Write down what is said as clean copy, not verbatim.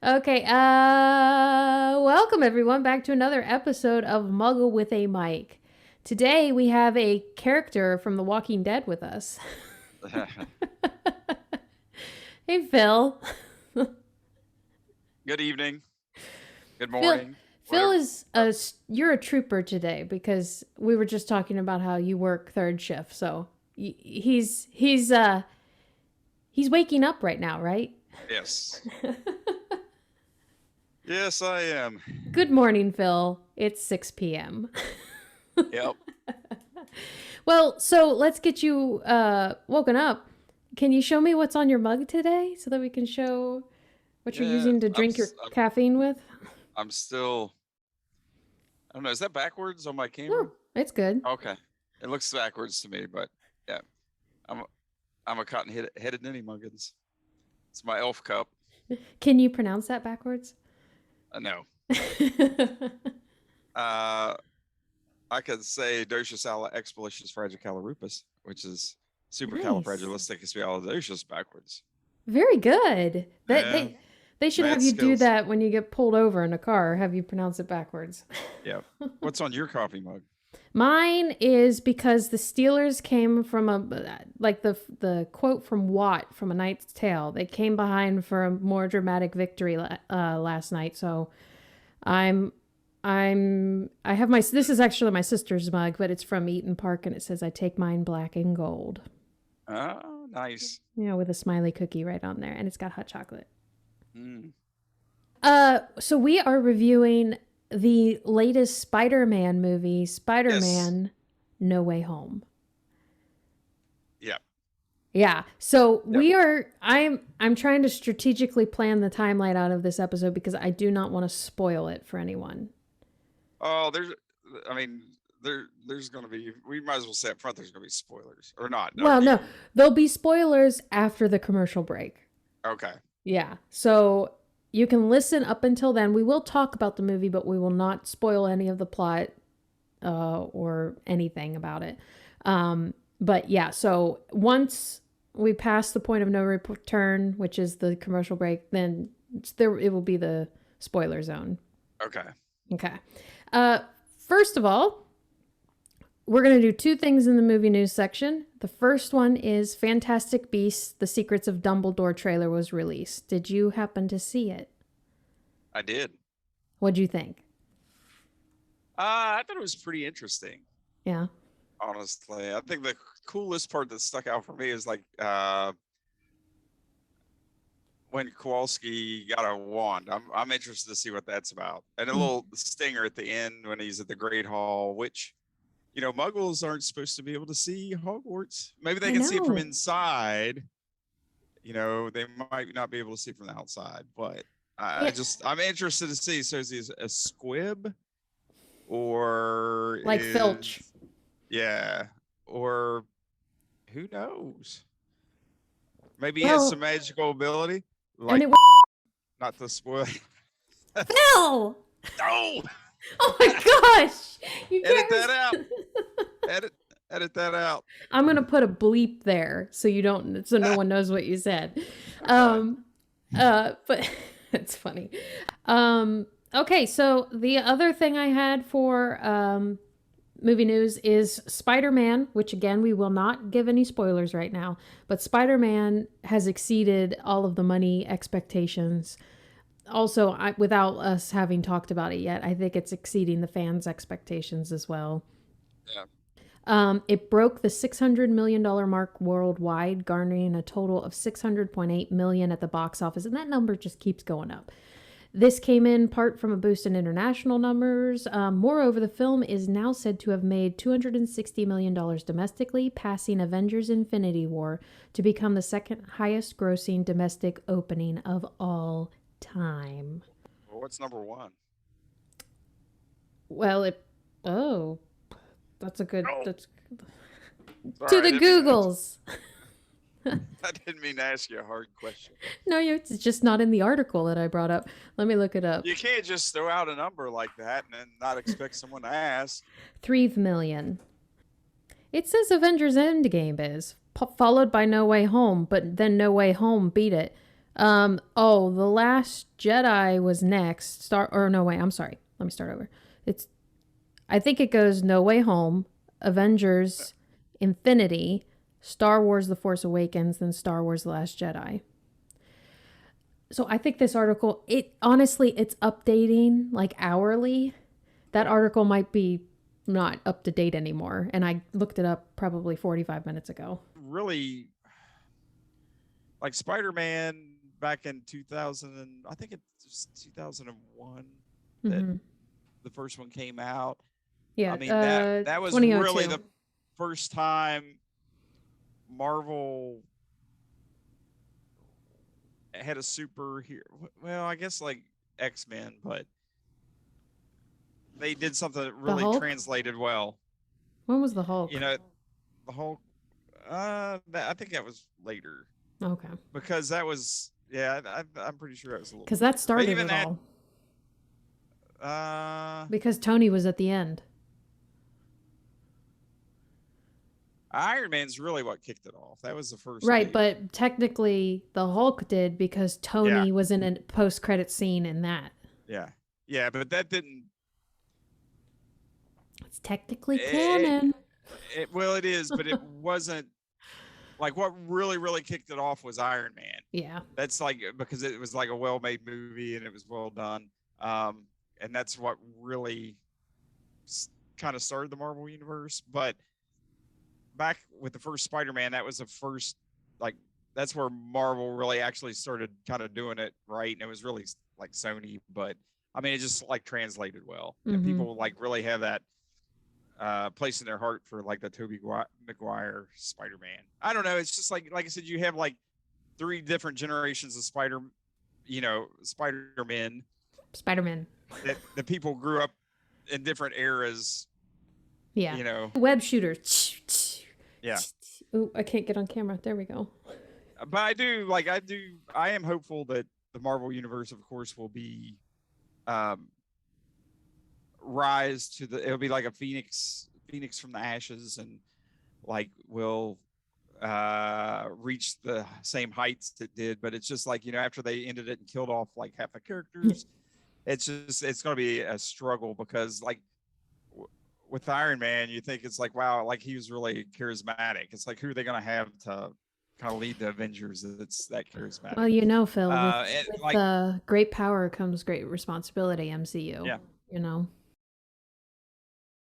Okay, welcome everyone back to another episode of Muggle with a Mic. Today we have a character from The Walking Dead with us. Hey, Phil. Good evening. Good Phil, morning. Phil Whatever. is you're a trooper today because we were just talking about how you work third shift. So he's waking up right now, right? Yes. Yes, I am. Good morning, Phil. It's 6 p.m. Yep. Well, so let's get you woken up. Can you show me what's on your mug today so that we can show what you're Yeah. using to I'm. drink your s- I'm. caffeine with? I'm still. I don't know. Is that backwards on my camera? No, it's good. Okay. It looks backwards to me, but yeah. I'm. I'm a cotton-headed ninny muggins. It's my elf cup. Can you pronounce that backwards? No. Uh, I could say Docious ala expelliarmus fragilisticus, which is Nice. supercalifragilisticexpialidocious backwards. Very good. That Yeah. they should Mad have you do skills. that when you get pulled over in a car, have you pronounce it backwards. Yeah. What's on your coffee mug? Mine is because the Steelers came from the quote from Watt from A Knight's Tale. They came behind for a more dramatic victory last night. So I'm I have my this is actually my sister's mug, but it's from Eaton Park and it says I take mine black and gold. Oh, nice. With a smiley cookie right on there, and it's got hot chocolate. Mm. So we are reviewing the latest Spider-Man movie, Yes. Spider-Man No Way Home. Yeah. Yeah. So Yep. I'm trying to strategically plan the timeline out of this episode because I do not want to spoil it for anyone. Oh, I mean, there's going to be, we might as well say up front, there's going to be spoilers or not. Well, no, there'll be spoilers after the commercial break. Okay. Yeah. So you can listen up until then. We will talk about the movie, but we will not spoil any of the plot or anything about it. But yeah, so once we pass the point of no return, which is the commercial break, then it will be the spoiler zone. Okay. Okay. First of all, we're going to do two things in the movie news section. The first one is Fantastic Beasts: The Secrets of Dumbledore trailer was released. Did you happen to see it? I did. What'd you think? I thought it was pretty interesting, Yeah. honestly. I think the coolest part that stuck out for me is like when Kowalski got a wand. I'm interested to see what that's about. And a little stinger at the end when he's at the Great Hall, which, you know, muggles aren't supposed to be able to see Hogwarts. Maybe they I can see it from know. inside. You know, they might not be able to see it from the outside, but Yeah. I'm interested to see. So is he a squib or Like Filch. yeah, or who knows? Maybe he has Well, some magical ability, and like it not to spoil. Phil! No, Oh my gosh! You edit can't. that out. Edit that out. I'm gonna put a bleep there so you don't, so no one knows what you said. Okay. But it's funny. Okay, so the other thing I had for movie news is Spider-Man, which again we will not give any spoilers right now, but Spider-Man has exceeded all of the money expectations. Also, without us having talked about it yet, I think it's exceeding the fans' expectations as well. Yeah. It broke the $600 million mark worldwide, garnering a total of $600.8 million at the box office, and that number just keeps going up. This came in part from a boost in international numbers. Moreover, the film is now said to have made $260 million domestically, passing Avengers Infinity War to become the second highest grossing domestic opening of all time. Well, what's number one? Well, oh, that's a good, Oh, that's, to sorry, the Googles. I didn't mean to ask you a hard question. No, it's just not in the article that I brought up. Let me look it up. You can't just throw out a number like that and then not expect someone to ask. 3 million. It says Avengers Endgame is followed by No Way Home, but then No Way Home beat it. Oh, The Last Jedi was next. No, wait, I'm sorry. Let me start over. It's I think it goes No Way Home, Avengers, Infinity, Star Wars The Force Awakens, then Star Wars The Last Jedi. So I think this article, it honestly, it's updating like hourly. That Yeah. article might be not up to date anymore. And I looked it up probably 45 minutes ago. Really, like Spider-Man back in 2000, and I think it's 2001 that Mm-hmm. the first one came out. I Yeah, mean, that was really 2002. the first time Marvel had a superhero. Well, I guess like X-Men, but they did something that The really Hulk? translated well. When was the You Hulk? know, the whole I think that was later Okay. because that was, yeah, I'm pretty sure that was a little Because bit that later. But started even it that, all. uh Because Tony was at the end. Iron Man's really what kicked it off. That was the first Right, big, but technically the Hulk did because yeah, Tony was in a post credit scene in that. yeah, yeah. But that didn't. It's technically It, canon. well, it is, but it wasn't like what really kicked it off was Iron Man. Yeah. That's like because it was like a well-made movie and it was well done, um, and that's what really kind of started the Marvel universe. But back with the first Spider-Man, that was the first, like, that's where Marvel really actually started kind of doing it right, and it was really like Sony, but I mean, it just like translated well, and Mm-hmm. people like really have that place in their heart for like the Tobey Maguire Spider-Man. I don't know, it's just like I said, you have like three different generations of Spider-Men Spider-Man. that the people grew up in different eras, Yeah. you know. Web shooters. Yeah. Oh, I can't get on camera. There we go. But I am hopeful that the Marvel universe, of course, will be um rise to the, it'll be like a phoenix from the ashes, and like will reach the same heights it did. But it's just like, after they ended it and killed off like half the characters, it's going to be a struggle because like with Iron Man, you think it's like, wow, like he was really charismatic. It's like, who are they going to have to kind of lead the Avengers that's that charismatic? Well, you know, Phil, And with like, great power comes great responsibility, MCU. yeah, You know?